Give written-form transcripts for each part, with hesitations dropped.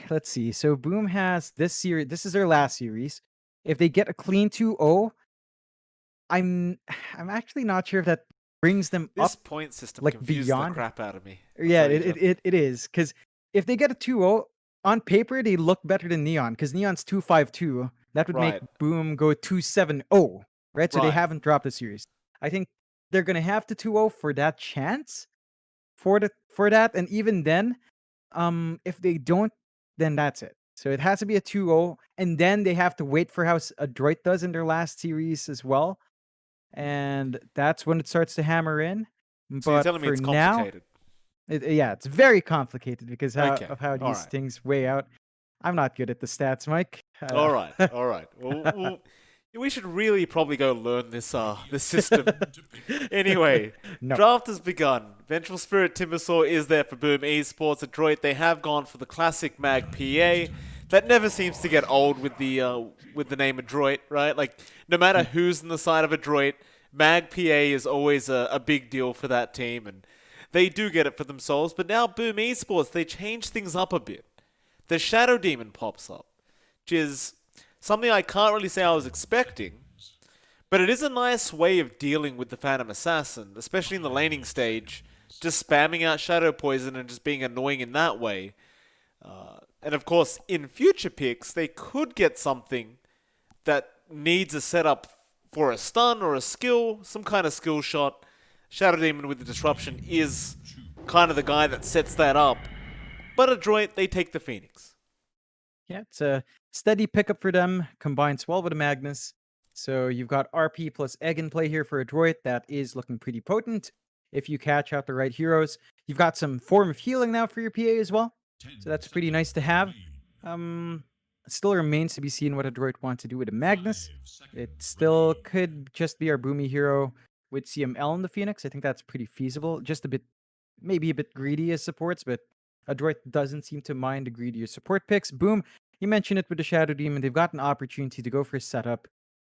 let's see. So Boom has this series. This is their last series. If they get a clean 2-0, I'm I'm actually not sure if that brings them This up point system like confuses the beyond. crap out of me. I'll Yeah, tell you, it John. it, it, it is because if they get a 2-0 on paper, they look better than Neon because Neon's 2-5-2. That would make Right, Boom go 2-7-0, right? So they right. haven't dropped the series. I think they're gonna have to 2-0 for that chance for that, and even then, if they don't, then that's it. So it has to be a 2-0, and then they have to wait for how Adroit does in their last series as well, and that's when it starts to hammer in. So you're But telling me for it's now, complicated? yeah, it's very complicated because Okay, of how all these right. things weigh out. I'm not good at the stats, Mike. All right, all right. Well, we should really probably go learn this system. Anyway, No. draft has begun. Vengeful Spirit Timbersaw is there for Boom Esports. Adroit, they have gone for the classic Mag PA. That never seems to get old with the name Adroit, right? Like no matter who's in the side of Adroit, Mag PA is always a big deal for that team, and they do get it for themselves. But now Boom Esports, they change things up a bit. The Shadow Demon pops up, which is something I can't really say I was expecting, but it is a nice way of dealing with the Phantom Assassin, especially in the laning stage, just spamming out Shadow Poison and just being annoying in that way. And of course, in future picks, they could get something that needs a setup for a stun or a skill, some kind of skill shot. Shadow Demon with the disruption is kind of the guy that sets that up. But Adroit, they take the Phoenix. Yeah, it's a steady pickup for them. Combines well with a Magnus. So you've got RP plus Egg in play here for Adroit. That is looking pretty potent. If you catch out the right heroes, you've got some form of healing now for your PA as well. So that's pretty nice to have. It still remains to be seen what Adroit wants to do with a Magnus. It still could just be our Boomy hero with CML in the Phoenix. I think that's pretty feasible. Just a bit, maybe a bit greedy as supports, but Adroit doesn't seem to mind the greedier support picks. Boom, you mentioned it with the Shadow Demon. They've got an opportunity to go for a setup.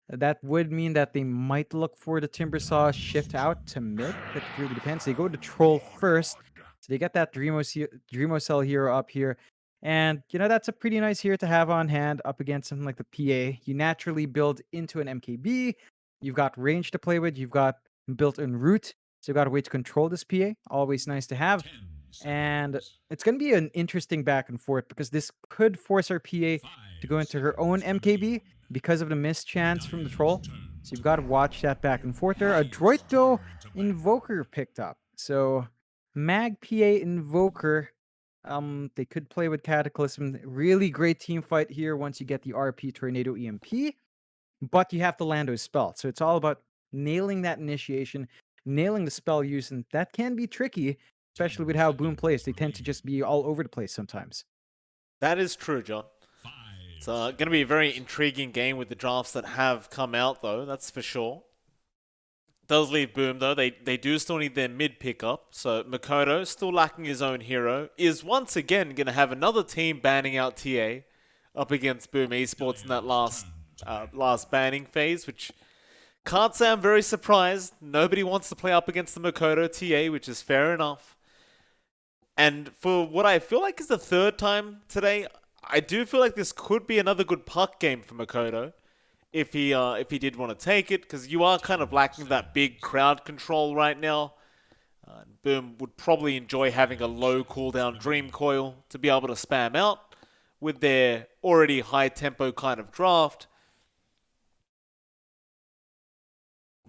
That would mean that they might look for the Timbersaw shift out to mid. That really depends. They go to Troll first. So they get that Dreamo Cell hero up here. And, that's a pretty nice hero to have on hand up against something like the PA. You naturally build into an MKB. You've got range to play with. You've got built-in root. So you've got a way to control this PA. Always nice to have. And it's going to be an interesting back and forth because this could force our PA to go into her own MKB because of the missed chance from the troll. So you've got to watch that back and forth there. Adroit, though, Invoker picked up. So Mag PA Invoker, they could play with Cataclysm. Really great team fight here once you get the RP Tornado EMP, but you have to land those spells. So it's all about nailing that initiation, nailing the spell use, and that can be tricky, especially with how Boom plays. They tend to just be all over the place sometimes. That is true, John. It's going to be a very intriguing game with the drafts that have come out, though, that's for sure. Does leave Boom, though. They do still need their mid pickup. So Makoto, still lacking his own hero, is once again going to have another team banning out TA up against Boom Esports in that last banning phase, which can't say I'm very surprised. Nobody wants to play up against the Makoto TA, which is fair enough. And for what I feel like is the third time today, I do feel like this could be another good puck game for Makoto if he did want to take it, because you are kind of lacking that big crowd control right now. Boom would probably enjoy having a low cooldown Dream Coil to be able to spam out with their already high tempo kind of draft.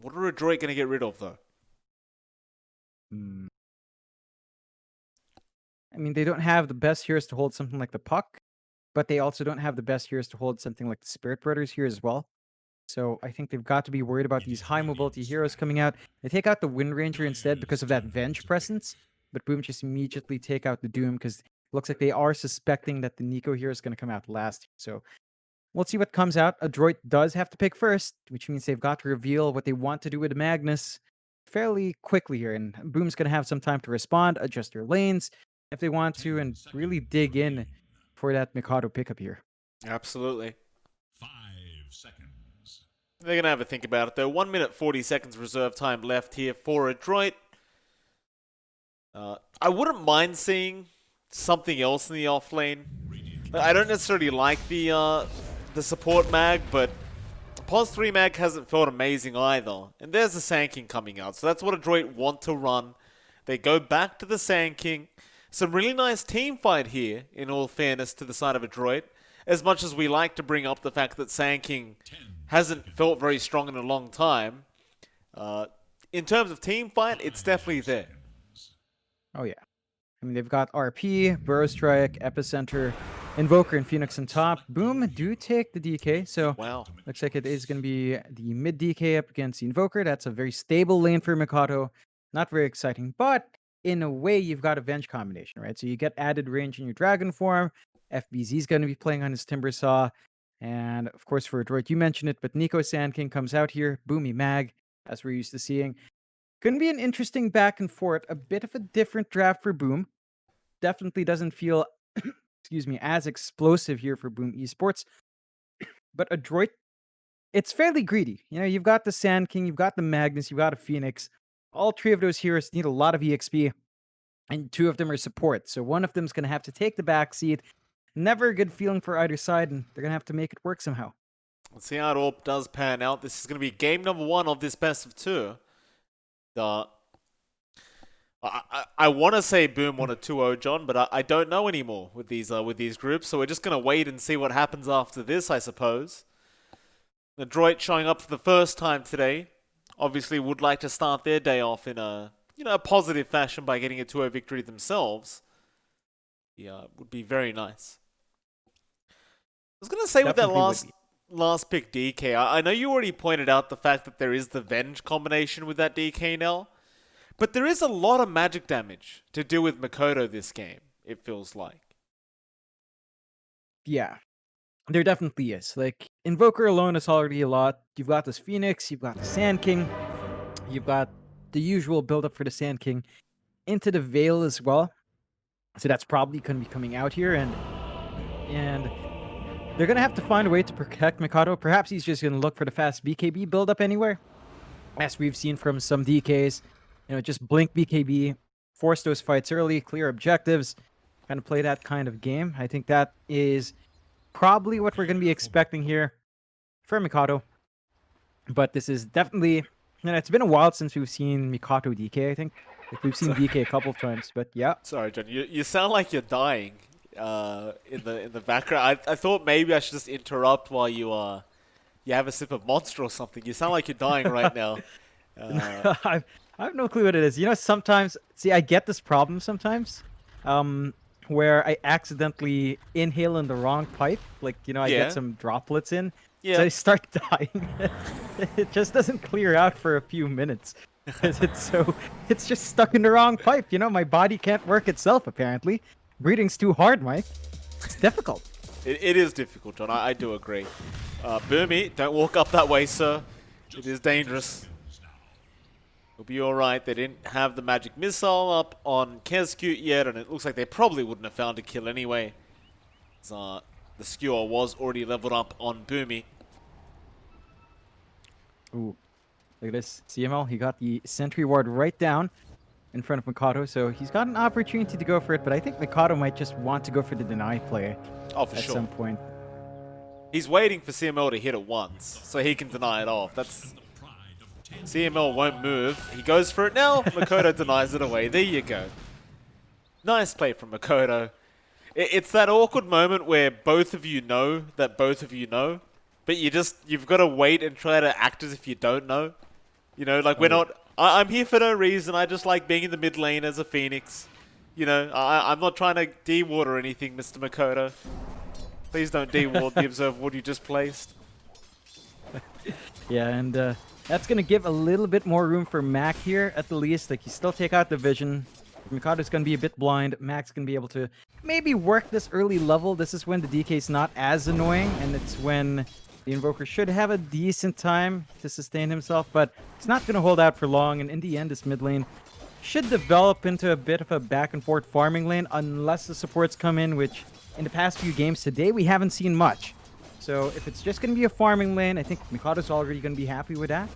What are Adroit going to get rid of, though? I mean, they don't have the best heroes to hold something like the puck, but they also don't have the best heroes to hold something like the Spirit Brothers here as well. So I think they've got to be worried about these high mobility heroes coming out. They take out the Wind Ranger instead because of that Venge presence, but Boom just immediately take out the Doom because it looks like they are suspecting that the Nico hero is going to come out last. So we'll see what comes out. Adroit does have to pick first, which means they've got to reveal what they want to do with Magnus fairly quickly here. And Boom's going to have some time to respond, adjust their lanes if they want to, and really dig in for that Mikado pickup here. Absolutely. 5 seconds. They're going to have a think about it, though. 1 minute 40 seconds reserve time left here for Adroit. I wouldn't mind seeing something else in the off lane. I don't necessarily like the support mag, but Pos 3 mag hasn't felt amazing either. And there's the Sand King coming out, so that's what Adroit want to run. They go back to the Sand King. Some really nice team fight here, in all fairness to the side of Adroit. As much as we like to bring up the fact that Sand King hasn't felt very strong in a long time, in terms of team fight, it's definitely there. Oh yeah. I mean, they've got RP, Burrow Strike, Epicenter, Invoker, and Phoenix on top. Boom do take the DK, so Wow. looks like it is going to be the mid DK up against the Invoker. That's a very stable lane for Mikado. Not very exciting, but in a way, you've got a Venge combination, right? So you get added range in your Dragon form. FBZ's going to be playing on his Timbersaw. And of course, for Adroit, you mentioned it, but Nico Sand King comes out here. Boomy Mag, as we're used to seeing. Going to be an interesting back and forth. A bit of a different draft for Boom. Definitely doesn't feel, excuse me, as explosive here for Boom Esports. But Adroit, it's fairly greedy. You know, you've got the Sand King, you've got the Magnus, you've got a Phoenix. All three of those heroes need a lot of EXP, and two of them are support. So one of them's going to have to take the backseat. Never a good feeling for either side, and they're going to have to make it work somehow. Let's see how it all does pan out. This is going to be game number 1 of this best of 2. I want to say Boom won a 2-0, John, but I don't know anymore with these groups. So we're just going to wait and see what happens after this, I suppose. Adroit showing up for the first time today. Obviously would like to start their day off in a positive fashion by getting a 2-0 victory themselves. Yeah, it would be very nice. I was going to say Definitely with that last pick DK, I know you already pointed out the fact that there is the Venge combination with that DK now, but there is a lot of magic damage to do with Makoto this game, it feels like. Yeah, there definitely is. Like, Invoker alone is already a lot. You've got this Phoenix, you've got the Sand King, you've got the usual build-up for the Sand King into the Veil as well. So that's probably going to be coming out here, and they're going to have to find a way to protect Mikado. Perhaps he's just going to look for the fast BKB build-up anywhere, as we've seen from some DKs. You know, just blink BKB, force those fights early, clear objectives, kind of play that kind of game. I think that is probably what we're going to be expecting here for Mikado. But this is definitely, it's been a while since we've seen Mikado DK, I think. Like, we've seen DK a couple of times, but yeah. Sorry, John, you sound like you're dying in the background. I thought maybe I should just interrupt while you have a sip of Monster or something. You sound like you're dying right now. I have no clue what it is. You know, sometimes, see, I get this problem sometimes, where I accidentally inhale in the wrong pipe. Like, you know, I get some droplets in. Yeah. So I start dying. It just doesn't clear out for a few minutes. Because it's just stuck in the wrong pipe. You know, my body can't work itself, apparently. Breathing's too hard, Mike. It's difficult. It is difficult, John. I do agree. Boomy, don't walk up that way, sir. It is dangerous. You'll be alright. They didn't have the magic missile up on Kezcute yet, and it looks like they probably wouldn't have found a kill anyway. The skewer was already leveled up on Boomy. Ooh. Look at this. CML, he got the sentry ward right down in front of Mikado, so he's got an opportunity to go for it, but I think Mikado might just want to go for the deny play at some point. He's waiting for CML to hit it once, so he can deny it off. CML won't move. He goes for it now. Makoto denies it away. There you go. Nice play from Makoto. It's that awkward moment where both of you know that both of you know, but you've got to wait and try to act as if you don't know. You know, like I'm here for no reason. I just like being in the mid lane as a Phoenix. You know, I'm not trying to de-ward or anything, Mr. Makoto. Please don't de-ward the observe ward you just placed. Yeah, and that's going to give a little bit more room for Mac here, at the least. Like, you still take out the vision. Mikado's going to be a bit blind. Mac's going to be able to maybe work this early level. This is when the DK's not as annoying, and it's when the Invoker should have a decent time to sustain himself, but it's not going to hold out for long, and in the end, this mid lane should develop into a bit of a back-and-forth farming lane, unless the supports come in, which in the past few games today, we haven't seen much. So if it's just going to be a farming lane, I think Mikado's already going to be happy with that.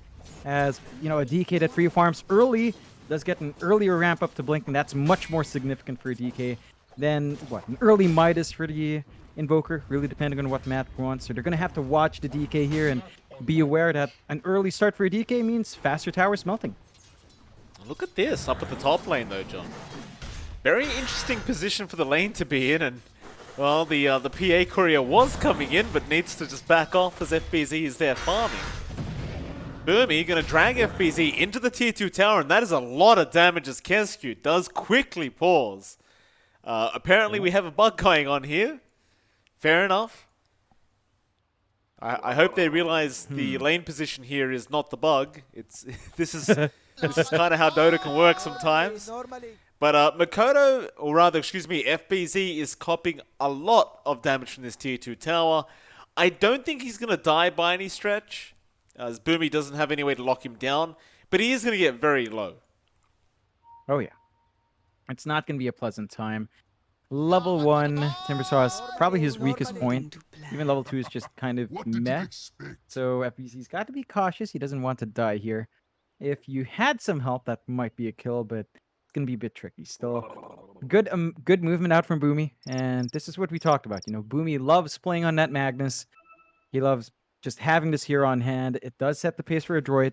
As, you know, a DK that free farms early does get an earlier ramp up to Blink, and that's much more significant for a DK Then, what, an early Midas for the Invoker, really depending on what Matt wants. So they're going to have to watch the DK here and be aware that an early start for a DK means faster tower smelting. Look at this, up at the top lane though, John. Very interesting position for the lane to be in, and well, the PA courier was coming in, but needs to just back off as FBZ is there farming. Boomy gonna drag FBZ into the tier 2 tower, and that is a lot of damage as Kescue does quickly pause. Apparently we have a bug going on here. Fair enough. I hope they realize the lane position here is not the bug. It's this is kind of how Dota can work sometimes. But Makoto, or rather, excuse me, FBZ is copping a lot of damage from this tier 2 tower. I don't think he's going to die by any stretch, as Boomy doesn't have any way to lock him down, but he is going to get very low. Oh yeah. It's not going to be a pleasant time. Level 1, Timbersaw is probably his weakest point. Even level 2 is just kind of meh. So FBZ's got to be cautious. He doesn't want to die here. If you had some help, that might be a kill, but it's going to be a bit tricky still. Good movement out from Boomy, and this is what we talked about. You know, Boomy loves playing on that Magnus. He loves just having this here on hand. It does set the pace for Adroit.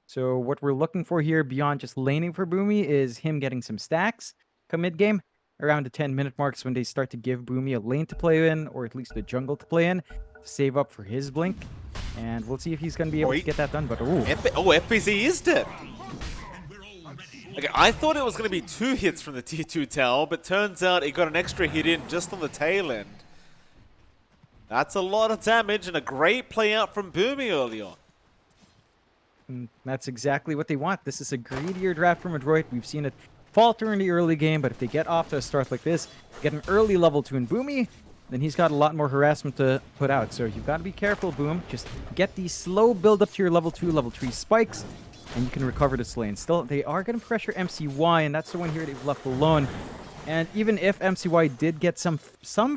So what we're looking for here beyond just laning for Boomy is him getting some stacks come mid-game. Around the 10-minute marks when they start to give Boomy a lane to play in, or at least a jungle to play in, to save up for his blink. And we'll see if he's going to be able to get that done. But FBZ is dead. Okay, I thought it was going to be 2 hits from the tier 2 tower, but turns out it got an extra hit in just on the tail end. That's a lot of damage and a great play out from Boomy early on. And that's exactly what they want. This is a greedier draft from Adroit. We've seen it falter in the early game, but if they get off to a start like this, get an early level 2 in Boomy, then he's got a lot more harassment to put out. So you've got to be careful, Boom. Just get these slow build up to your level 2, level 3 spikes, and you can recover this lane. Still, they are going to pressure MCY, and that's the one here they've left alone. And even if MCY did get some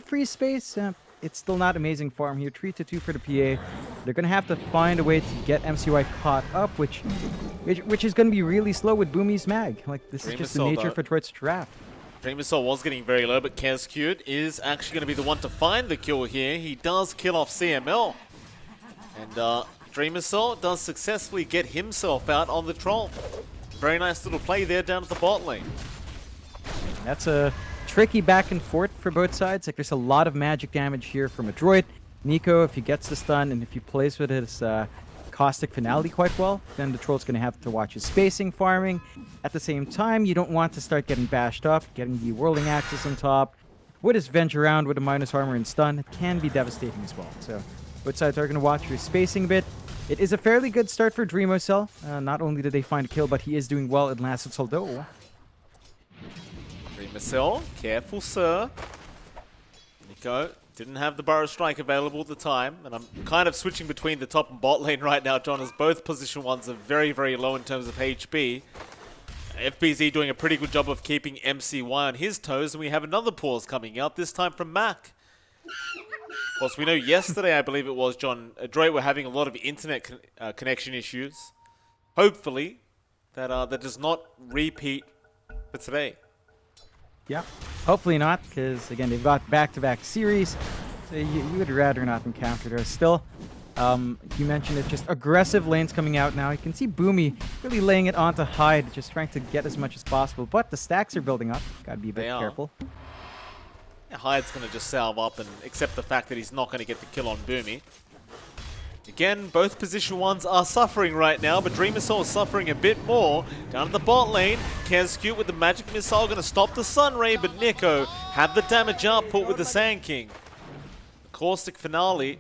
free space, it's still not amazing farm here. 3-2 for the PA. They're going to have to find a way to get MCY caught up, which is going to be really slow with Boomy's mag. Like, this is just the nature of Adroit's draft. Dreamersaw was getting very low, but Kescue is actually going to be the one to find the kill here. He does kill off CML. And Dreamersaw does successfully get himself out on the troll. Very nice little play there down at the bot lane. That's a tricky back and forth for both sides. Like, there's a lot of magic damage here from Adroit. Nico, if he gets the stun and if he plays with his caustic finality quite well, then the troll's going to have to watch his spacing farming. At the same time, you don't want to start getting bashed up, getting the whirling axis on top. With his venge around with a minus armor and stun, it can be devastating as well. So both sides are going to watch your spacing a bit. It is a fairly good start for Dreamocell. Not only did they find a kill, but he is doing well in Last Soldo. Dreamersaw, careful, sir. Nico didn't have the Burrow Strike available at the time, and I'm kind of switching between the top and bot lane right now, John, as both position ones are very, very low in terms of HP. FBZ doing a pretty good job of keeping MCY on his toes, and we have another pause coming out, this time from Mac. Of course, we know yesterday, I believe it was, John, Adroit were having a lot of internet connection issues. Hopefully, that does not repeat for today. Yeah, hopefully not, because, again, they've got back-to-back series, so you would rather not encounter those. Still, you mentioned it, just aggressive lanes coming out now. You can see Boomy really laying it onto Hyde, just trying to get as much as possible, but the stacks are building up. Gotta be a bit careful. Yeah, Hyde's going to just salve up and accept the fact that he's not going to get the kill on Boomy. Again, both position ones are suffering right now, but Dreamersaw is suffering a bit more. Down at the bot lane, Kescue with the magic missile going to stop the Sun Ray, but Nico had the damage output with the Sand King. The Caustic Finale.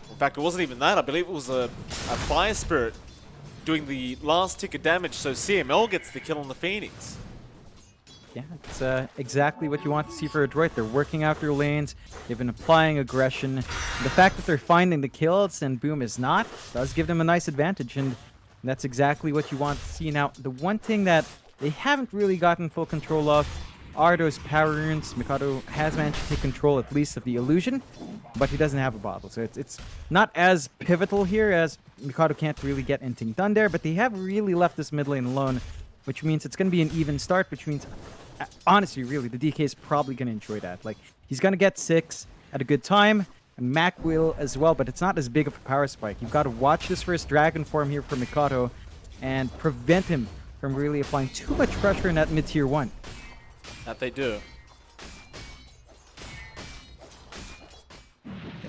In fact, it wasn't even that. I believe it was a Fire Spirit doing the last tick of damage, so CML gets the kill on the Phoenix. Yeah, it's exactly what you want to see for Adroit. They're working out their lanes. They've been applying aggression. The fact that they're finding the kills and Boom is not does give them a nice advantage, and that's exactly what you want to see. Now, the one thing that they haven't really gotten full control of are those power runes. Mikado has managed to take control at least of the illusion, but he doesn't have a bottle. So it's not as pivotal here, as Mikado can't really get anything done there, but they have really left this mid lane alone, which means it's going to be an even start, which means honestly, really, the DK is probably going to enjoy that. Like, he's going to get 6 at a good time, and Mac will as well, but it's not as big of a power spike. You've got to watch this first Dragon form here for Mikado and prevent him from really applying too much pressure in that mid-tier 1. That they do.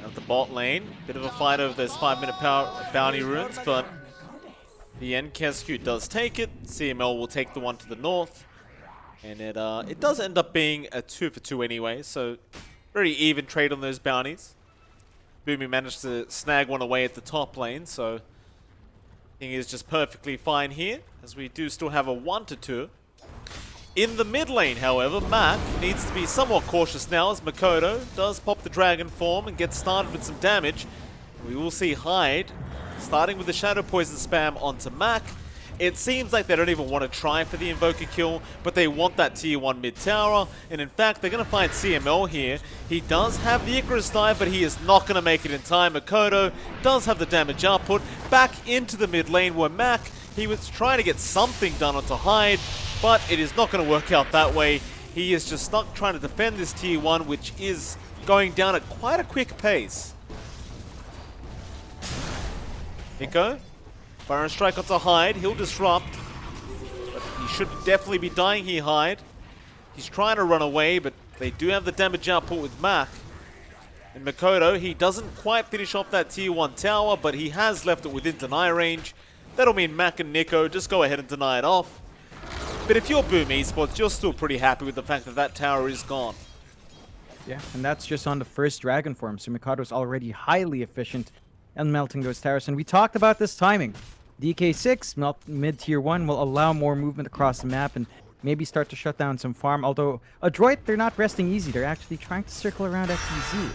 At the bot lane, bit of a fight over those 5-minute bounty runes, but the end Kesku does take it. CML will take the one to the north, and it does end up being a 2-for-2 anyway, so very even trade on those bounties. Boomy managed to snag one away at the top lane, so he is just perfectly fine here, as we do still have a 1-2. In the mid lane, however, Mac needs to be somewhat cautious now as Makoto does pop the dragon form and get started with some damage. We will see Hyde starting with the Shadow Poison spam onto Mac. It seems like they don't even want to try for the Invoker kill, but they want that tier 1 mid tower, and in fact they're going to find CML here. He does have the Icarus dive, but he is not going to make it in time. Makoto does have the damage output back into the mid lane where Mac, he was trying to get something done onto Hyde, but it is not going to work out that way. He is just stuck trying to defend this tier 1, which is going down at quite a quick pace. Nico, Baron Strike onto Hyde, he'll disrupt, but he should definitely be dying here, Hyde. He's trying to run away, but they do have the damage output with Mac. And Makoto, he doesn't quite finish off that tier 1 tower, but he has left it within deny range. That'll mean Mac and Nico just go ahead and deny it off. But if you're Boom Esports, you're still pretty happy with the fact that that tower is gone. Yeah, and that's just on the first Dragon form, so Mikado's already highly efficient and melting those towers. And we talked about this timing. DK6, melt mid-tier 1, will allow more movement across the map and maybe start to shut down some farm. Although, Adroit, they're not resting easy. They're actually trying to circle around FBZ.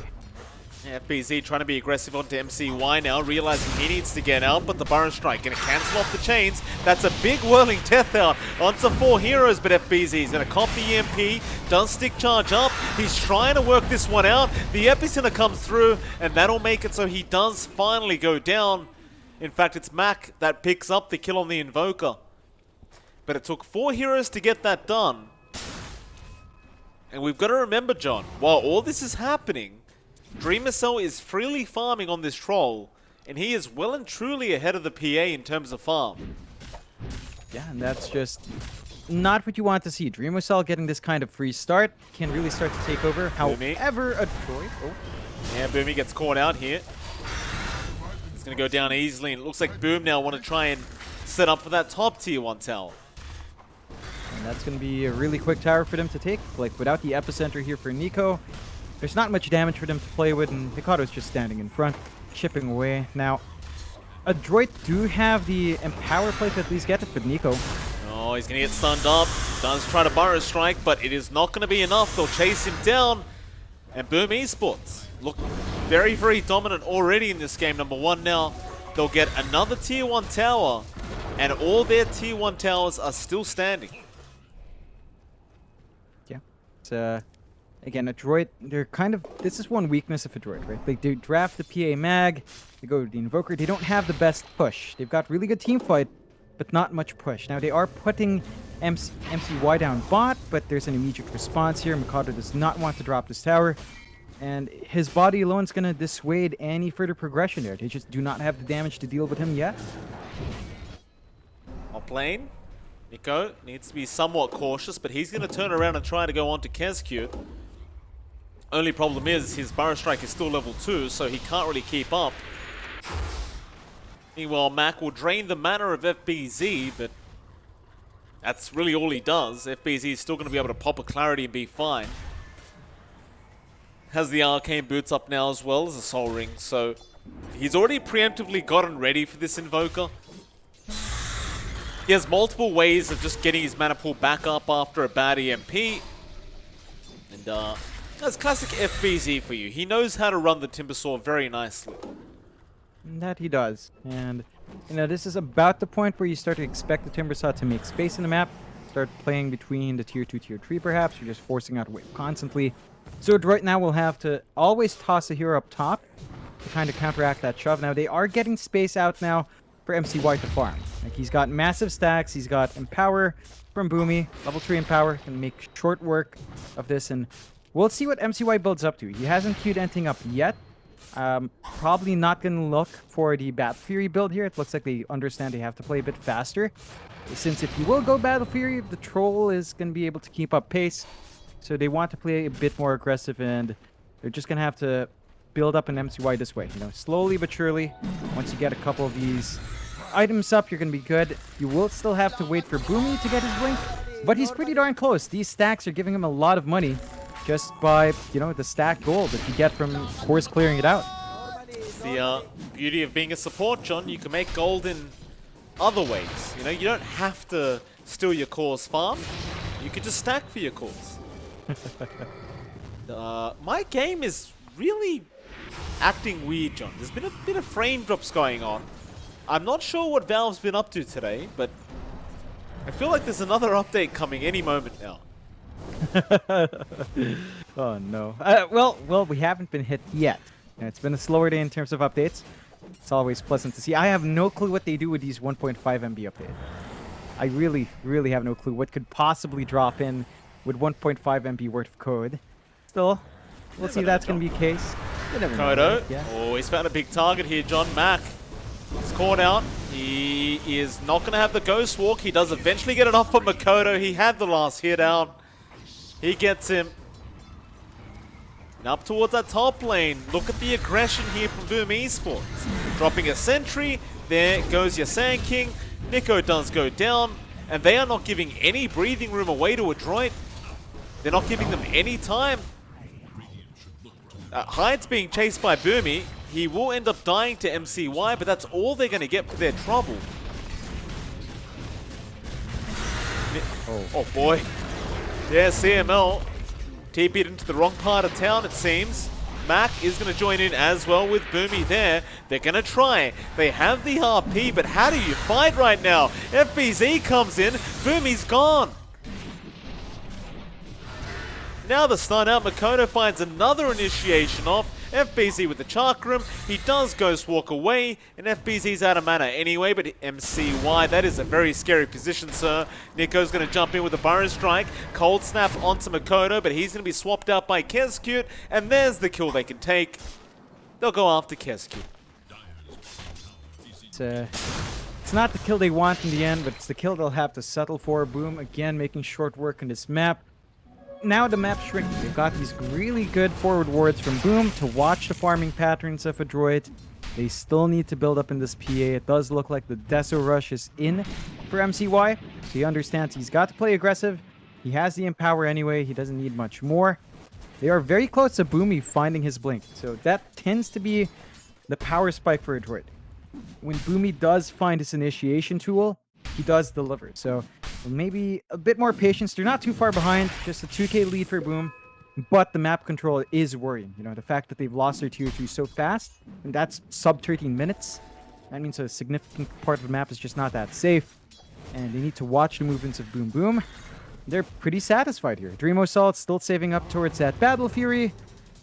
Yeah, FBZ trying to be aggressive onto MCY now, realizing he needs to get out, but the Baron Strike going to cancel off the chains. That's a big whirling death out onto 4 heroes, but FBZ is going to cop the EMP, does stick charge up. He's trying to work this one out. The Epicenter comes through, and that'll make it so he does finally go down. In fact, it's Mac that picks up the kill on the Invoker. But it took 4 heroes to get that done. And we've got to remember, John, while all this is happening, Dreamercell is freely farming on this troll, and he is well and truly ahead of the PA in terms of farm. Yeah, and that's just not what you want to see. Dreamercell getting this kind of free start can really start to take over. Boomy. However, Adroit... Oh. Yeah, Boomy gets caught out here. He's going to go down easily, and it looks like Boom now want to try and set up for that top tier 1 tower. And that's going to be a really quick tower for them to take. Like, without the Epicenter here for Nico, there's not much damage for them to play with, and Mikado's just standing in front, chipping away. Now, Adroit do have the Empower play to at least get it, but Nico... Oh, he's going to get stunned up. Does try to Burrow Strike, but it is not going to be enough. They'll chase him down. And Boom Esports look very, very dominant already in this game. Number 1 now. They'll get another tier 1 tower, and all their tier 1 towers are still standing. Yeah. It's, again, Adroit, they're kind of... This is one weakness of Adroit, right? They do draft the PA Mag, they go to the Invoker. They don't have the best push. They've got really good team fight, but not much push. Now, they are putting MCY down bot, but there's an immediate response here. Mikado does not want to drop this tower, and his body alone is going to dissuade any further progression there. They just do not have the damage to deal with him yet. Top lane, Nico needs to be somewhat cautious, but he's going to turn around and try to go on to Kesku. Only problem is his Burrow Strike is still level 2, so he can't really keep up. Meanwhile, Mac will drain the mana of FBZ, but that's really all he does. FBZ is still going to be able to pop a Clarity and be fine. Has the Arcane Boots up now as well as a Soul Ring, so he's already preemptively gotten ready for this Invoker. He has multiple ways of just getting his mana pool back up after a bad EMP. And that's classic FBZ for you. He knows how to run the Timbersaw very nicely. That he does. And, you know, this is about the point where you start to expect the Timbersaw to make space in the map, start playing between the tier 2, tier 3 perhaps, you're just forcing out a wave constantly. So Adroit now will have to always toss a hero up top to kind of counteract that shove. Now, they are getting space out now for MCY to farm. Like, he's got massive stacks. He's got Empower from Boomy. Level 3 Empower can make short work of this. And we'll see what MCY builds up to. He hasn't queued anything up yet. Probably not going to look for the Battle Fury build here. It looks like they understand they have to play a bit faster. Since if you will go Battle Fury, the Troll is going to be able to keep up pace. So they want to play a bit more aggressive, and they're just going to have to build up an MCY this way. You know, slowly but surely. Once you get a couple of these items up, you're going to be good. You will still have to wait for Boomy to get his blink, but he's pretty darn close. These stacks are giving him a lot of money just by, you know, the stack gold that you get from course clearing it out. It's the beauty of being a support, John. You can make gold in other ways. You know, you don't have to steal your core's farm. You can just stack for your cores. My game is really acting weird, John. There's been a bit of frame drops going on. I'm not sure what Valve's been up to today, but I feel like there's another update coming any moment now. Oh no. Well, we haven't been hit yet. It's been a slower day in terms of updates. It's always pleasant to see. I have no clue what they do with these 1.5 MB updates. I really, really have no clue what could possibly drop in with 1.5 MB worth of code. Still, we'll see if that's going to be the case. Kodo. Yeah. Oh, he's found a big target here, John. Mac is caught out. He is not going to have the Ghost Walk. He does eventually get it off from Makoto. He had the last hit out. He gets him. And up towards that top lane. Look at the aggression here from Boom Esports. Dropping a sentry. There goes your Sand King. Nico does go down. And they are not giving any breathing room away to Adroit. They're not giving them any time. Hyde's being chased by Boomy. He will end up dying to MCY, but that's all they're going to get for their trouble. Oh boy. Yeah, CML TP'd into the wrong part of town, it seems. Mac is going to join in as well with Boomy there. They're going to try. They have the RP, but how do you fight right now? FBZ comes in. Boomy's gone. Now the stun out, Makoto finds another initiation off. FBZ with the Chakram. He does Ghost Walk away, and FBZ's out of mana anyway, but MCY, that is a very scary position, sir. Nico's going to jump in with a Burrow Strike. Cold Snap onto Makoto, but he's going to be swapped out by Kezcute, and there's the kill they can take. They'll go after Kezcute. It's not the kill they want in the end, but it's the kill they'll have to settle for. Boom, again, making short work on this map. Now the map's shrinking. They've got these really good forward wards from Boom to watch the farming patterns of Adroit. They still need to build up in this PA. It does look like the Deso Rush is in for MCY. So he understands he's got to play aggressive. He has the Empower anyway. He doesn't need much more. They are very close to Boomy finding his blink. So that tends to be the power spike for Adroit. When Boomy does find his initiation tool, he does deliver. So maybe a bit more patience. They're not too far behind. Just a 2k lead for Boom. But the map control is worrying. You know, the fact that they've lost their tier 2 so fast, and that's sub 13 minutes. That means a significant part of the map is just not that safe. And they need to watch the movements of Boom Boom. They're pretty satisfied here. Dreamo Salt still saving up towards that Battle Fury.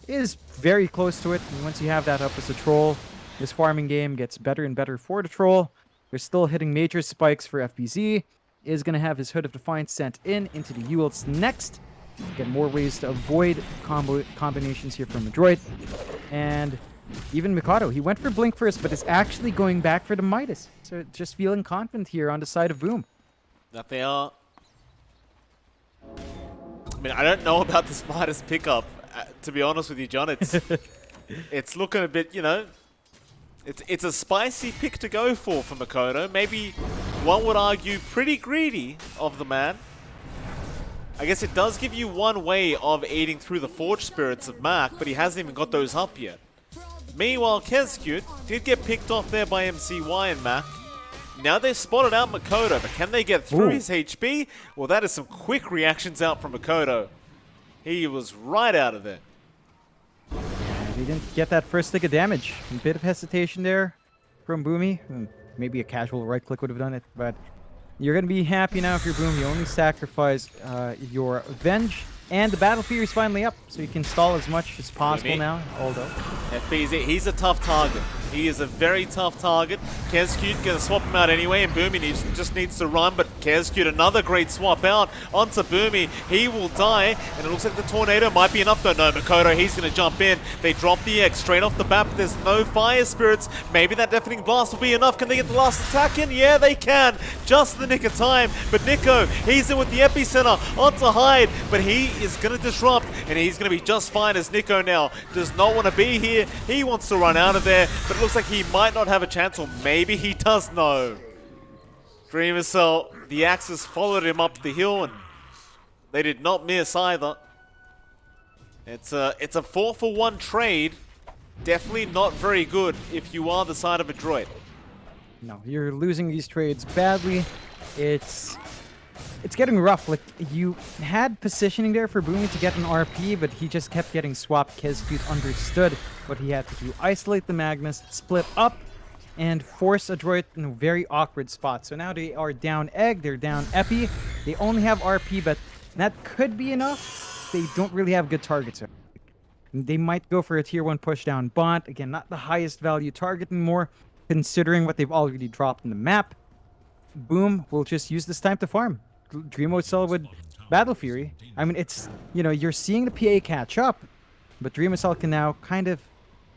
Is very close to it. And once you have that up as a Troll, this farming game gets better and better for the Troll. They're still hitting major spikes for FBZ. Is going to have his Hood of Defiance sent in into the Ults next. Get more ways to avoid combinations here from Adroit. And even Mikado, he went for Blink first, but is actually going back for the Midas. So just feeling confident here on the side of Boom. That they are. I mean, I don't know about the Midas pickup, to be honest with you, John. It's looking a bit, you know, it's a spicy pick to go for Makoto. Maybe one would argue pretty greedy of the man. I guess it does give you one way of eating through the Forge Spirits of Mac, but he hasn't even got those up yet. Meanwhile, Kezcute did get picked off there by MCY and Mac. Now they've spotted out Makoto, but can they get through his HP? Well, that is some quick reactions out from Makoto. He was right out of there. He didn't get that first stick of damage. A bit of hesitation there from Boomy. Maybe a casual right click would have done it, but you're going to be happy now if you're Boom. You only sacrifice your Venge, and the Battle Fury is finally up, so you can stall as much as possible now, although. FBZ, he's a tough target. He is a very tough target. Kezcute gonna swap him out anyway, and Boomy just needs to run, but Kezcute, another great swap out onto Boomy. He will die, and it looks like the Tornado might be enough though. No, Makoto, he's gonna jump in. They drop the X straight off the bat, but there's no Fire Spirits. Maybe that Deafening Blast will be enough. Can they get the last attack in? Yeah, they can. Just in the nick of time. But Nico, he's in with the Epicenter onto Hyde, but he is gonna disrupt, and he's gonna be just fine as Nico now does not want to be here. He wants to run out of there, but it looks like he might not have a chance, or maybe he does know. Dreamer Cell, the Axis followed him up the hill, and they did not miss either. It's a 4-for-1 trade. Definitely not very good if you are the side of Adroit. No, you're losing these trades badly. It's getting rough. Like, you had positioning there for Boomy to get an RP, but he just kept getting swapped. Kezcute understood what he had to do. Isolate the Magnus, split up, and force Adroit in a very awkward spot. So now they are down Egg, they're down Epi. They only have RP, but that could be enough. They don't really have good targets. They might go for a tier 1 push down bot. Again, not the highest value target anymore, considering what they've already dropped in the map. Boom will just use this time to farm. Dreamo Cell with Battle Fury. I mean, it's, you're seeing the PA catch up, but Dreamo Cell can now kind of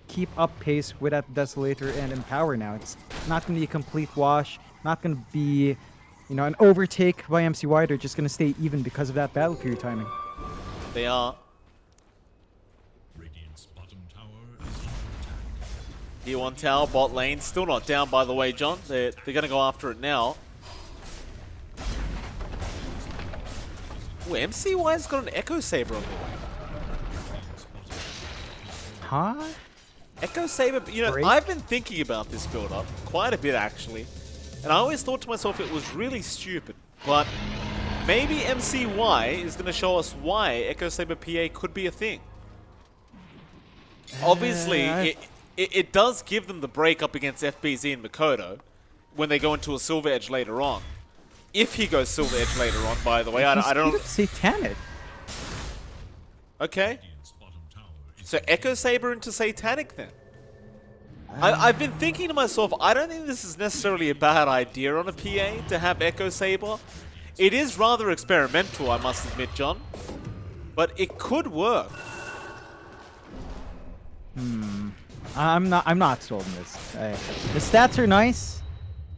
keep up pace with that Desolator and Empower now. It's not going to be a complete wash, not going to be, an overtake by MCY. They're just going to stay even because of that Battle Fury timing. They are. Tier 1 tower, bot lane, still not down by the way, John. They're going to go after it now. Ooh, MCY's got an Echo Saber on there. Huh? Echo Saber, I've been thinking about this build-up quite a bit actually. And I always thought to myself it was really stupid. But maybe MCY is going to show us why Echo Saber PA could be a thing. Obviously, it does give them the break up against FBZ and Makoto when they go into a Silver Edge later on. If he goes Silver Edge later on, by the way, I don't... Satanic. Okay. So Echo Saber into Satanic then. I've been thinking to myself, I don't think this is necessarily a bad idea on a PA to have Echo Saber. It is rather experimental, I must admit, John. But it could work. I'm not sold on this. The stats are nice,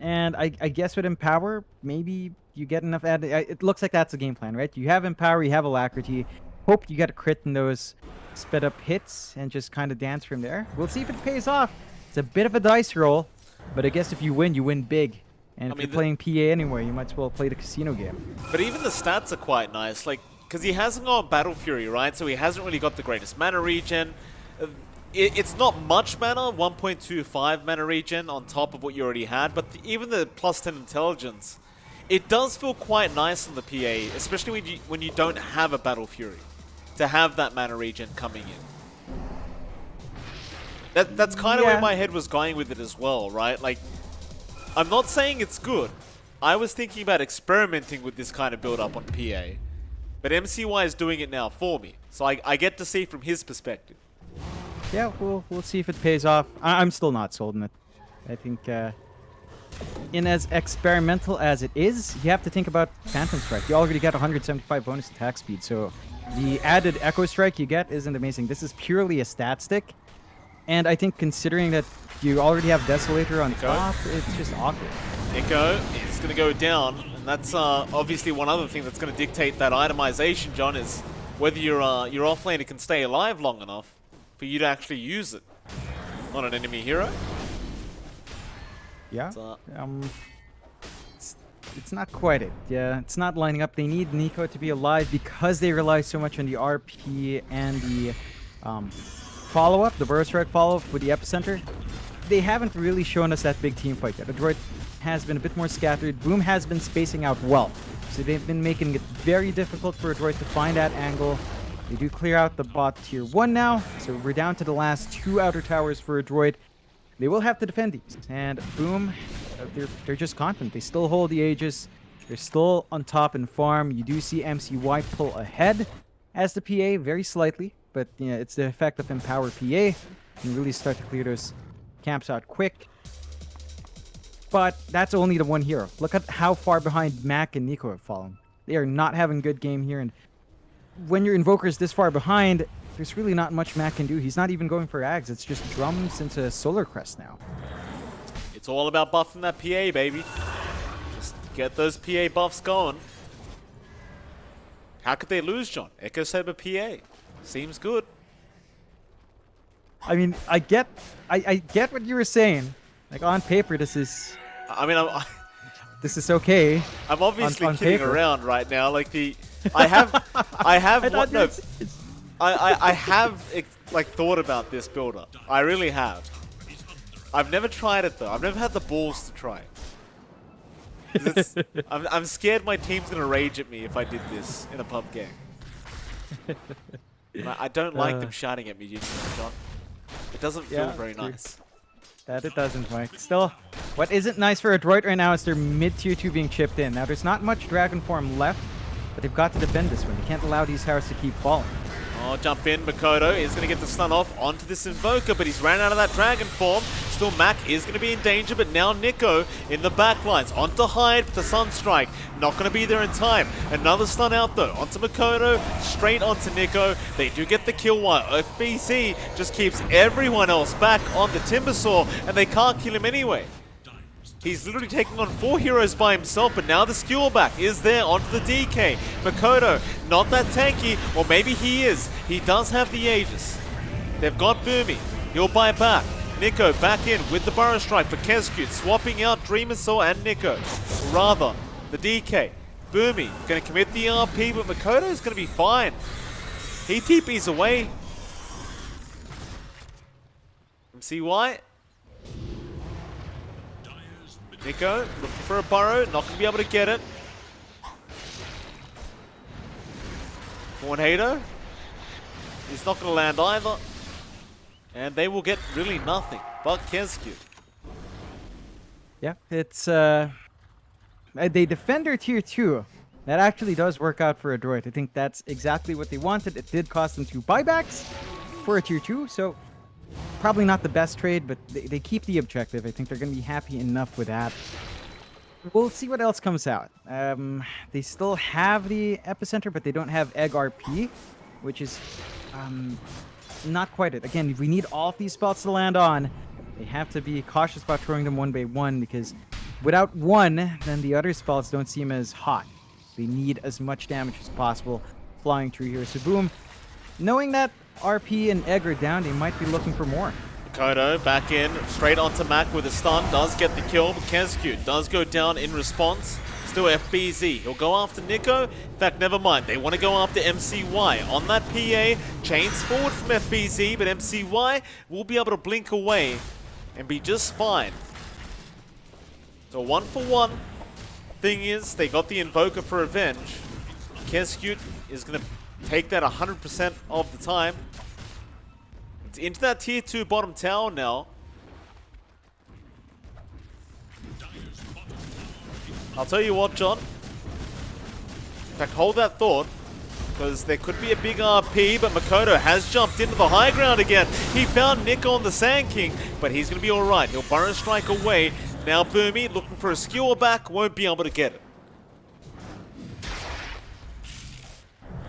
and I guess with Empower, maybe you get enough it looks like that's the game plan, right? You have Empower, you have Alacrity. Hope you get a crit in those sped up hits and just kind of dance from there. We'll see if it pays off. It's a bit of a dice roll, but I guess if you win big. And if you're playing PA anyway, you might as well play the casino game. But even the stats are quite nice, like, because he hasn't got Battle Fury, right? So he hasn't really got the greatest mana regen. It's not much mana, 1.25 mana regen on top of what you already had, but even the plus 10 intelligence, it does feel quite nice on the PA, especially when you don't have a Battle Fury, to have that mana regen coming in. That's kind of where my head was going with it as well, right? Like, I'm not saying it's good. I was thinking about experimenting with this kind of build-up on PA, but MCY is doing it now for me, so I get to see from his perspective. Yeah, we'll see if it pays off. I'm still not sold on it. I think, in as experimental as it is, you have to think about Phantom Strike. You already get 175 bonus attack speed, so the added Echo Strike you get isn't amazing. This is purely a stat stick, and I think considering that you already have Desolator on top, it's just awkward. Echo is going to go down, and that's obviously one other thing that's going to dictate that itemization, John, is whether your offlaner can stay alive long enough for you to actually use it on an enemy hero. Yeah, it's not quite it. Yeah, it's not lining up. They need Nico to be alive because they rely so much on the RP and the follow-up, the Burrow Strike follow-up with the Epicenter. They haven't really shown us that big team fight yet. Adroit has been a bit more scattered. Boom has been spacing out well. So they've been making it very difficult for Adroit to find that angle. They do clear out the bot tier 1 now, so we're down to the last 2 outer towers for Adroit. They will have to defend these, and Boom, they're just confident. They still hold the Aegis. They're still on top in farm. You do see MCY pull ahead as the PA, very slightly, but it's the effect of Empower PA and really start to clear those camps out quick. But that's only the one hero. Look at how far behind Mac and Nico have fallen. They are not having a good game here, and when your Invoker is this far behind, there's really not much Mac can do. He's not even going for Ags. It's just drums into Solar Crest now. It's all about buffing that PA, baby. Just get those PA buffs going. How could they lose, John? Echo Saber PA. Seems good. I mean, I get what you were saying. Like, on paper, this is... I mean, this is okay. I'm obviously on kidding paper. around right now. Like I have what? No, I have like thought about this build-up. I really have. I've never tried it though. I've never had the balls to try it. I'm scared my team's gonna rage at me if I did this in a pub game. I don't like them shouting at me, you know, John. It doesn't feel very nice. That it doesn't, Mike. Still, what isn't nice for Adroit right now is their mid-tier 2 being chipped in. Now, there's not much Dragon Form left, but they've got to defend this one. They can't allow these towers to keep falling. Oh, jump in. Makoto is going to get the stun off onto this Invoker, but he's ran out of that Dragon Form. Still, Mac is going to be in danger, but now Nico in the backlines. Onto Hyde with the Sunstrike. Not going to be there in time. Another stun out, though. Onto Makoto, straight onto Nico. They do get the kill while FBC just keeps everyone else back on the Timbersaw, and they can't kill him anyway. He's literally taking on 4 heroes by himself, but now the skewer back is there onto the DK. Makoto, not that tanky, or maybe he is. He does have the Aegis. They've got Boomy. He'll buy back. Nico back in with the Burrow Strike, but Keskut swapping out Dreamersaw and Nico. Rather, the DK. Boomy going to commit the RP, but Makoto is going to be fine. He TPs away. MCY. Nico looking for a burrow, not going to be able to get it. Tornado is not going to land either. And they will get really nothing but Keskut. Yeah, it's they defend their tier 2. That actually does work out for Adroit. I think that's exactly what they wanted. It did cost them 2 buybacks for a tier 2, so probably not the best trade, but they keep the objective. I think they're going to be happy enough with that. We'll see what else comes out. They still have the Epicenter, but they don't have Egg RP, which is not quite it. Again, we need all of these spots to land on. They have to be cautious about throwing them one by one, because without one, then the other spots don't seem as hot. They need as much damage as possible flying through here. So boom, knowing that RP and Egg are down, they might be looking for more. Makoto back in, straight onto Mac with a stun, does get the kill, but Keskut does go down in response. Still FBZ, he'll go after Nico. In fact, never mind, they want to go after MCY. On that PA, chains forward from FBZ, but MCY will be able to blink away and be just fine. So 1-for-1. Thing is, they got the Invoker for revenge. Keskut is going to take that 100% of the time. It's into that tier 2 bottom tower now. I'll tell you what, John. In fact, hold that thought, because there could be a big RP, but Makoto has jumped into the high ground again. He found Nick on the Sand King, but he's going to be alright. He'll Burrow Strike away. Now Boomy looking for a skewer back, won't be able to get it.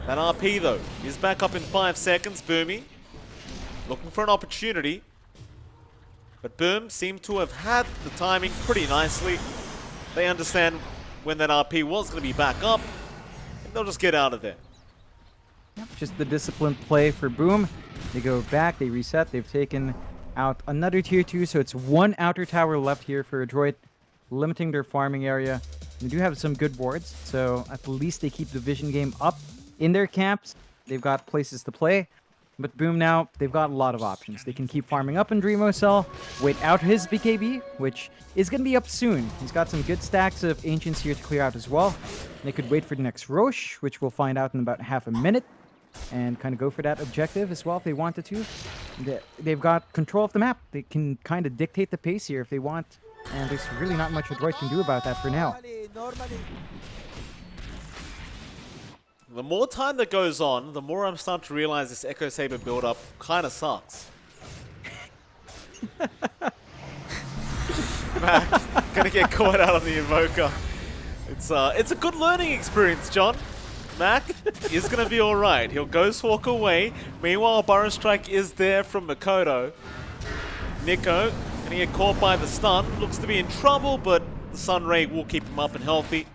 That RP though is back up in 5 seconds. Boomy looking for an opportunity, but Boom seemed to have had the timing pretty nicely. They understand when that RP was going to be back up, and they'll just get out of there. Yep, just the disciplined play for Boom. They go back, they reset, they've taken out another tier 2, so it's 1 outer tower left here for Adroit, limiting their farming area. They do have some good boards, so at least they keep the vision game up in their camps. They've got places to play, but Boom now, they've got a lot of options. They can keep farming up in Dreamo Cell, wait out his BKB, which is going to be up soon. He's got some good stacks of Ancients here to clear out as well. They could wait for the next Roche, which we'll find out in about half a minute, and kind of go for that objective as well if they wanted to. They've got control of the map. They can kind of dictate the pace here if they want, and there's really not much Adroit can do about that for now. The more time that goes on, the more I'm starting to realize this Echo Saber build-up kind of sucks. Mac gonna get caught out on the Invoker. It's a good learning experience, John. Mac is gonna be alright. He'll Ghost Walk away. Meanwhile, Burrow Strike is there from Makoto. Nico gonna get caught by the stun. Looks to be in trouble, but the Sun Ray will keep him up and healthy.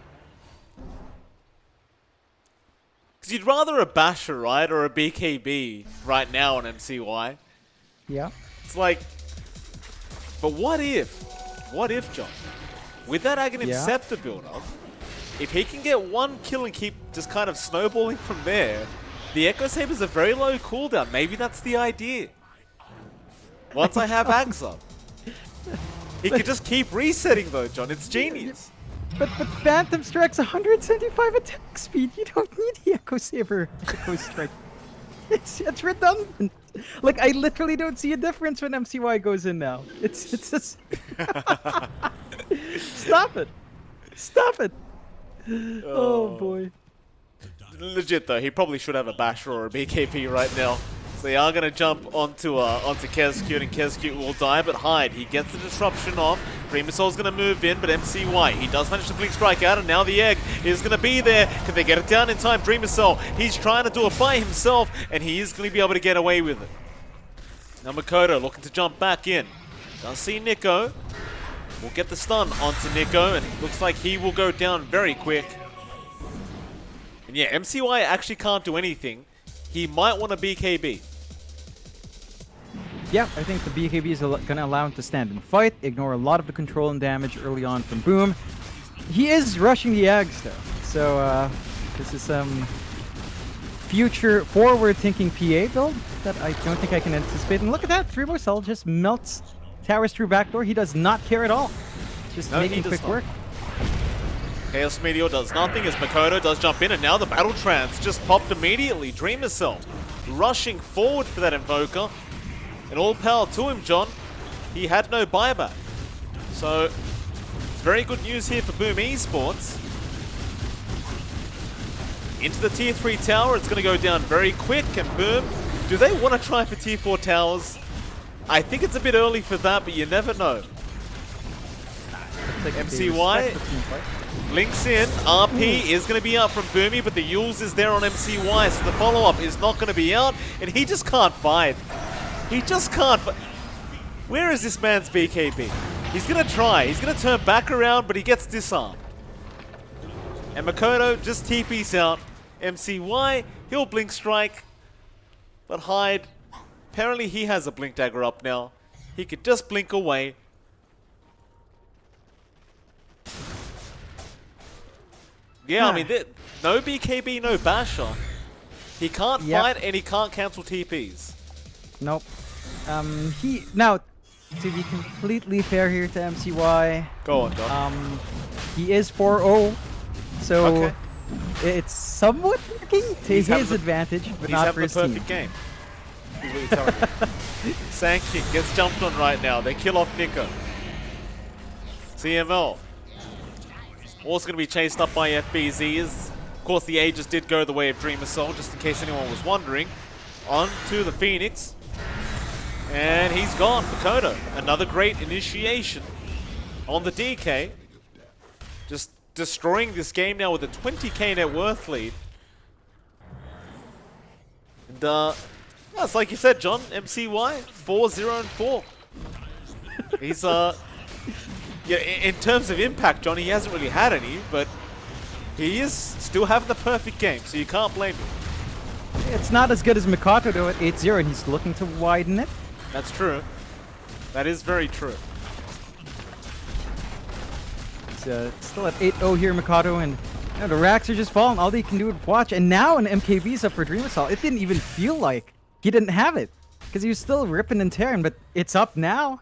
Because you'd rather a Basher, right? Or a BKB right now on MCY. Yeah. It's like, but what if, John, with that Aghanim Scepter build-up, if he can get one kill and keep just kind of snowballing from there, the Echo Saber's a very low cooldown. Maybe that's the idea. Once I have Ags up. He could just keep resetting though, John. It's genius. But Phantom Strike's 175 attack speed. You don't need the Echo Saber Echo Strike. It's redundant. Like, I literally don't see a difference when MCY goes in now. It's just... Stop it. Stop it. Oh boy. Legit though, he probably should have a Basher or a BKP right now. So they are going to jump onto Kezcute, and Kezcute will die, but Hyde, he gets the disruption off. Dreamersoul's going to move in, but MCY, he does manage to blink strike out, and now the egg is going to be there. Can they get it down in time? Dreamersoul, he's trying to do it by himself, and he is going to be able to get away with it. Now Makoto looking to jump back in. Does see Nico. We'll get the stun onto Nico, and looks like he will go down very quick. And yeah, MCY actually can't do anything. He might want a BKB. Yeah, I think the BKB is going to allow him to stand and fight, ignore a lot of the control and damage early on from Boom. He is rushing the Ags though, so this is some future forward-thinking PA build that I don't think I can anticipate. And look at that, Dreamersoul just melts towers through backdoor. He does not care at all. Just making quick work. Chaos Meteor does nothing as Makoto does jump in, and now the Battle Trance just popped immediately. Dreamersoul rushing forward for that Invoker. And all power to him, John. He had no buyback. So, it's very good news here for Boom Esports. Into the tier 3 tower, it's going to go down very quick, and Boom, do they want to try for tier 4 towers? I think it's a bit early for that, but you never know. MCY links in. RP is going to be out from Boomy, but the Yules is there on MCY, so the follow-up is not going to be out, and he just can't fight. He just can't. Where is this man's BKB? He's going to try. He's going to turn back around, but he gets disarmed. And Makoto just TPs out. MCY, he'll blink strike. But Hyde, apparently he has a blink dagger up now. He could just blink away. Yeah, I mean, no BKB, no Basher. He can't fight and he can't cancel TPs. Nope. Now, to be completely fair here to MCY. Go on, Doc. He is 4-0, so it's somewhat working to his advantage, but not for his team. He's having the perfect game. Is what you're telling me. Sanking gets jumped on right now. They kill off Nico. CML. Also going to be chased up by FBZ. Of course, the Aegis did go the way of Dreamersoul, just in case anyone was wondering. On to the Phoenix. And he's gone. Makoto, another great initiation on the DK. Just destroying this game now with a 20k net worth lead. And it's like you said, John, MCY, 4-0-4. He's, yeah, in terms of impact, John, he hasn't really had any, but he is still having the perfect game, so you can't blame him. It's not as good as Makoto though at 8-0, and he's looking to widen it. That's true. That is very true. It's still at 8-0 here, Makoto, and the racks are just falling. All they can do is watch, and now an MKB's up for Dreamersoul. It didn't even feel like he didn't have it, because he was still ripping and tearing, but it's up now.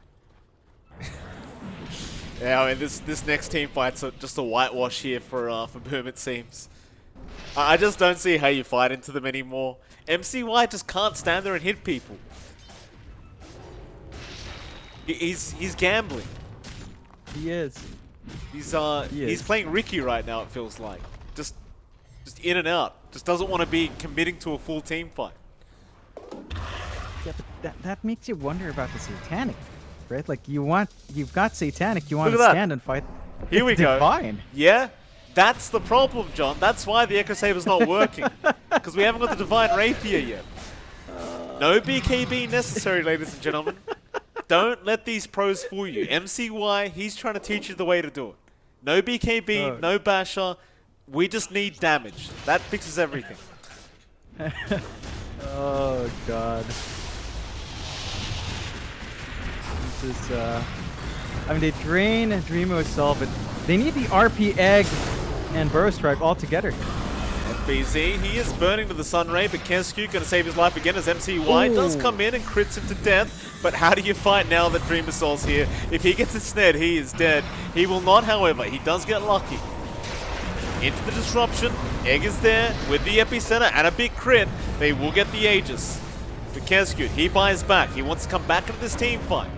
Yeah, I mean, this next team fight's just a whitewash here for Boom, it seems. I just don't see how you fight into them anymore. MCY just can't stand there and hit people. He's gambling. He is. He's playing Ricky right now, it feels like. Just in and out. Just doesn't want to be committing to a full team fight. Yeah, but that makes you wonder about the Satanic right? Like you've got Satanic, you want Look to at that. stand and fight. Here we It's go. Divine. Yeah, that's the problem, John. That's why the Echo Saber's not working. Because we haven't got the Divine Rapier yet. No BKB necessary, ladies and gentlemen. Don't let these pros fool you. MCY, he's trying to teach you the way to do it. No BKB, no basher. We just need damage. That fixes everything. Oh god. This is I mean, they drain Dreamo Cell, but they need the RP Egg and Burrow Strike all together. BZ, he is burning to the Sun Ray, but Kensuke going to save his life again as MCY does come in and crits him to death. But how do you fight now that Dreamer Soul's here? If he gets ensnared, he is dead. He will not, however. He does get lucky. Into the disruption. Egg is there with the epicenter and a big crit. They will get the Aegis. But Kensuke, he buys back. He wants to come back into this team fight.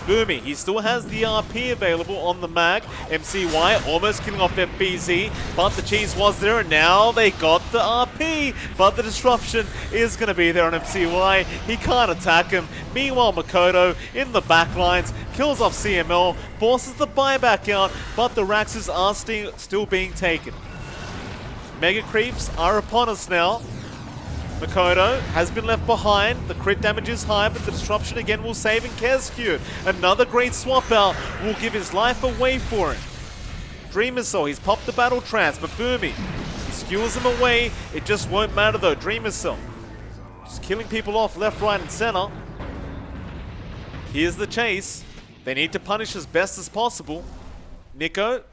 Boomy, he still has the RP available on the mag. MCY almost killing off FBZ, but the cheese was there, and now they got the RP. But the disruption is going to be there on MCY. He can't attack him. Meanwhile, Makoto in the backlines kills off CML, forces the buyback out, but the Raxes are still being taken. Mega creeps are upon us now. Makoto has been left behind. The crit damage is high, but the disruption again will save and Kescue. Another great swap out will give his life away for him. Dreamer Soul, he's popped the battle trance, but Boomy, he skewers him away. It just won't matter though. Dreamer Soul, just killing people off left, right, and center. Here's the chase. They need to punish as best as possible. Nico,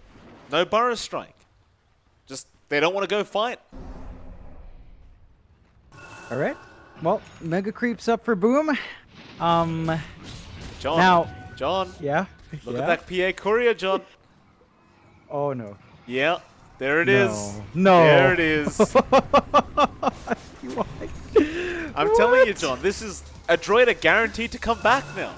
no Burrow Strike. Just, they don't want to go fight. All right. Well, Mega Creep's up for Boom. John. Now, John. Yeah. Look at that PA courier, John. Oh no. Yeah. There it is. No. There it is. I'm telling you, John, this is Adroit are guaranteed to come back now.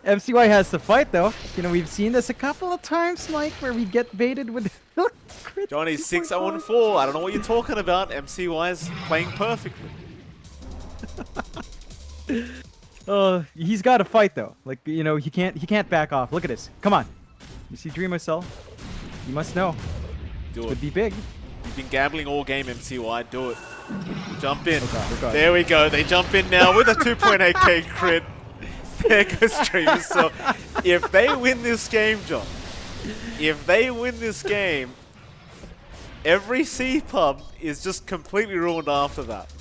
MCY has to fight though. You know, we've seen this a couple of times, Mike, where we get baited with crit. Johnny's 6-0-4. I don't know what you're talking about. MCY is playing perfectly. He's got to fight though. Like, you know, he can't back off. Look at this. Come on. You see Dreamer Cell? You must know. Do it. Could be big. You've been gambling all game, MCY. Do it. Jump in. Oh God. There we go. They jump in now with a 2.8k crit. There goes Dreamer Cell. If they win this game, John, if they win this game, every C-pub is just completely ruined after that.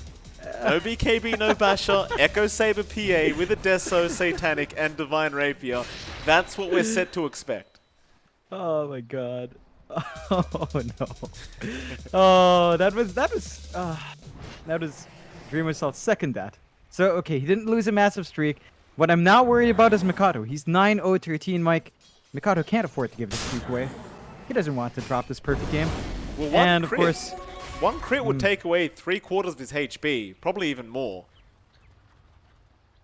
No BKB, no Basher, Echo Saber PA with a Deso, Satanic, and Divine Rapier. That's what we're set to expect. Oh my God. Oh no. Oh, that was Dreamer Cell's second that. So okay, he didn't lose a massive streak. What I'm now worried about is Makoto. He's 9-0-13, Mike. Makoto can't afford to give this streak away. He doesn't want to drop this perfect game. Well, and of course, one crit would take away 3/4 of his HP, probably even more.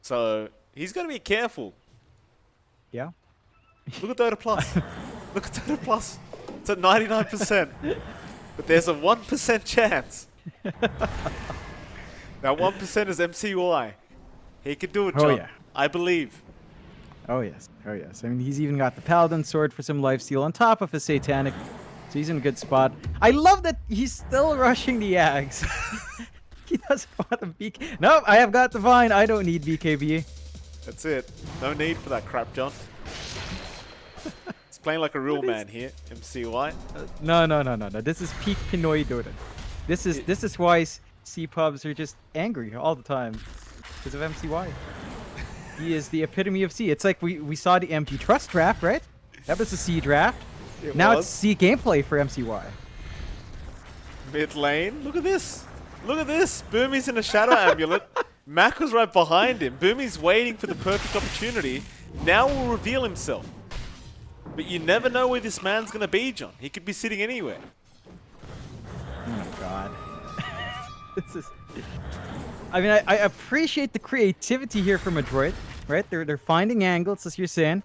So he's got to be careful. yeah. Look at Dota Plus. Look at Dota Plus. It's at 99%. But there's a 1% chance. That 1% is MCY. He can do it, John. Oh yeah. I believe. Oh yes. Oh yes. I mean, he's even got the Paladin Sword for some lifesteal on top of his Satanic. So he's in a good spot. I love that he's still rushing the Ags. He doesn't want a BK. Nope, I have got Divine. I don't need BKB. That's it. No need for that crap, John. He's playing like a real man here, MCY. No. This is peak Pinoy Dota. This is why C-pubs are just angry all the time. Because of MCY. He is the epitome of C. It's like we saw the MP Trust draft, right? That was the C draft. Now it's C gameplay for MCY. Mid lane. Look at this. Look at this. Boomy's in a shadow amulet. Mac was right behind him. Boomy's waiting for the perfect opportunity. Now will reveal himself. But you never know where this man's going to be, John. He could be sitting anywhere. Oh my God. This is... I mean, I appreciate the creativity here from Adroit, right? They're finding angles, as you're saying.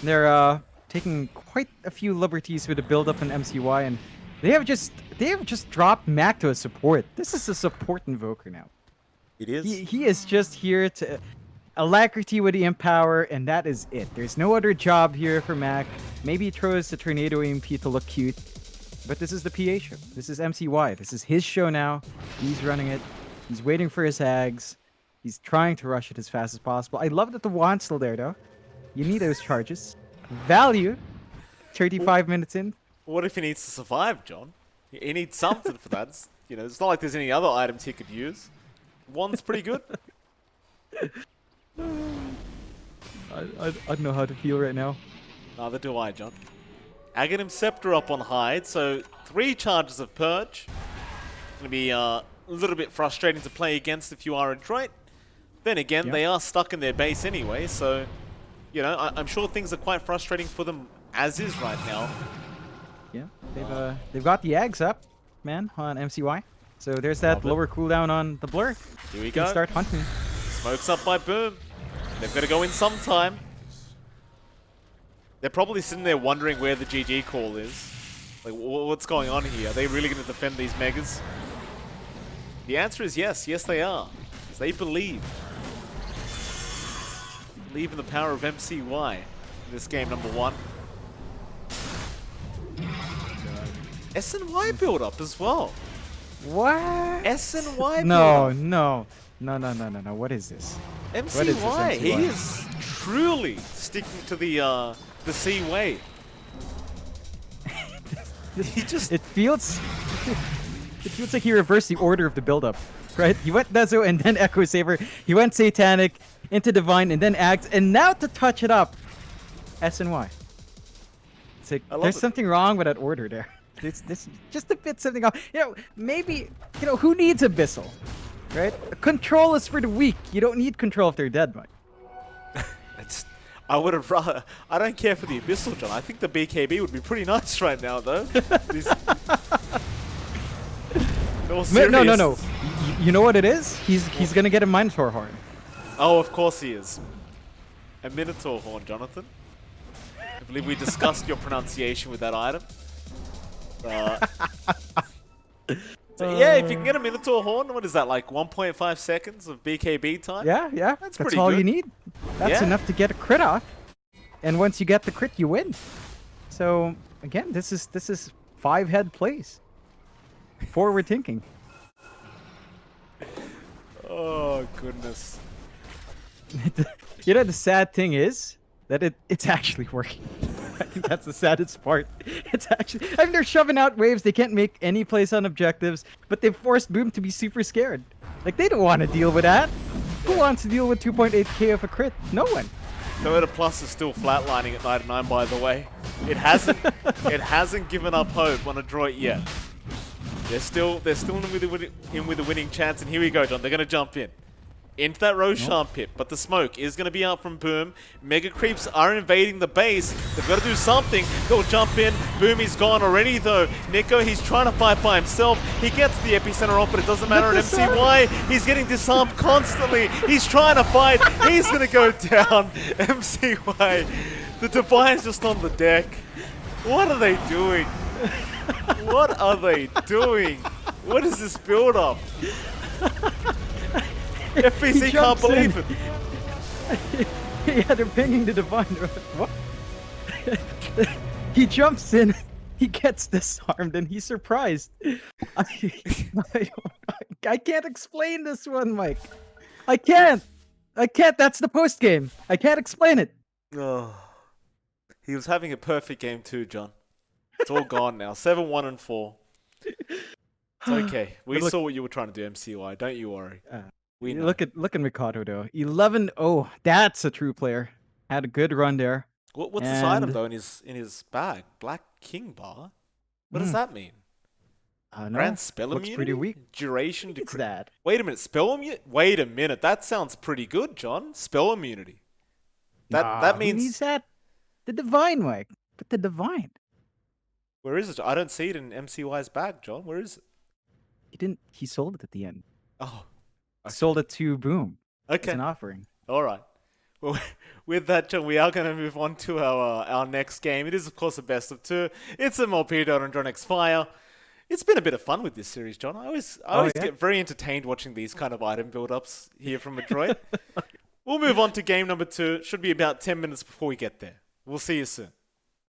They're taking quite a few liberties with the build-up in MCY, and they have just dropped Mac to a support. This is a support invoker now. It is. He is just here to... Alacrity with the Empower, and that is it. There's no other job here for Mac. Maybe he throws the Tornado EMP to look cute, but this is the PA show. This is MCY. This is his show now. He's running it. He's waiting for his hags. He's trying to rush it as fast as possible. I love that the wand's still there, though. You need those charges. Value. 35 minutes in. What if he needs to survive, John? He needs something for that. It's not like there's any other items he could use. One's pretty good. I don't know how to feel right now. Neither do I, John. Aghanim Scepter up on hide, so 3 charges of Purge. Gonna be a little bit frustrating to play against if you are Adroit. Then again, they are stuck in their base anyway, so I'm sure things are quite frustrating for them as is right now. Yeah, they've got the Ags up, man, on MCY. So there's that lower cooldown on the Blur. Here we go. Start hunting. Smoke's up by Boom. They've got to go in sometime. They're probably sitting there wondering where the GG call is. Like, what's going on here? Are they really going to defend these Megas? The answer is yes. Yes, they are. Because they believe. They believe in the power of MCY in this game number 1. SNY build up as well. What? SNY No, build up. no. What is this? MCY, What is this, MCY? he is truly sticking to the C way. It feels like he reversed the order of the build-up, right? He went Dezo and then Echo Saber. He went Satanic into Divine and then Axe, and now to touch it up, SNY. It's like there's something wrong with that order there. This just a bit something off. Maybe who needs Abyssal, right? Control is for the weak. You don't need control if they're dead, Mike. I would have rather. I don't care for the Abyssal, John. I think the BKB would be pretty nice right now, though. No. You know what it is? He's gonna get a Minotaur horn. Oh, of course he is. A Minotaur horn, Jonathan. I believe we discussed your pronunciation with that item. So yeah, if you can get a Minotaur horn, what is that, like 1.5 seconds of BKB time? Yeah. That's That's pretty all good. you need. That's enough to get a crit off. And once you get the crit, you win. So again, this is 5-head plays. Forward thinking. Oh goodness. The sad thing is that it's actually working. I think that's the saddest part. It's actually, they're shoving out waves. They can't make any plays on objectives, but they've forced Boom to be super scared. Like, they don't want to deal with that. Who wants to deal with 2.8k of a crit? No one. Dota Plus is still flatlining at 99, by the way. It hasn't given up hope on Adroit yet. They're still in with a winning chance, and here we go, John. They're gonna jump into that Roshan pit, but the smoke is going to be out from Boom. Mega Creeps are invading the base. They've got to do something. They'll jump in. Boom is gone already, though. Nico, he's trying to fight by himself. He gets the epicenter off, but it doesn't matter on MCY. He's getting disarmed constantly. He's trying to fight. He's going to go down. MCY. The Divine's just on the deck. What are they doing? What are they doing? What is this build-up? FPC can't believe it. Yeah, they're pinging the Divine. What? He jumps in, he gets disarmed, and he's surprised. I can't explain this one, Mike. I can't. That's the post game. I can't explain it. Oh, he was having a perfect game too, John. It's all gone now. 7-1-4. It's okay. We saw what you were trying to do, MCY. Don't you worry. We know. Look at Mikado though. 11-0. That's a true player. Had a good run there. What's this item though in his bag? Black King Bar. What does that mean? Grand spell looks immunity? pretty weak. Duration. It's that. Wait a minute. Spell immunity. Wait a minute. That sounds pretty good, John. Spell immunity. That means. Who needs that? The Divine, Mike. But the Divine. Where is it? I don't see it in MCY's bag, John. Where is it? He sold it at the end. Oh. Okay. Sold it to Boom. Okay. It's an offering. All right. Well, with that, John, we are going to move on to our next game. It is, of course, a best of 2. It's MLP Dota and johnxfire. It's been a bit of fun with this series, John. I always get very entertained watching these kind of item build-ups here from Adroit. We'll move on to game number 2. Should be about 10 minutes before we get there. We'll see you soon.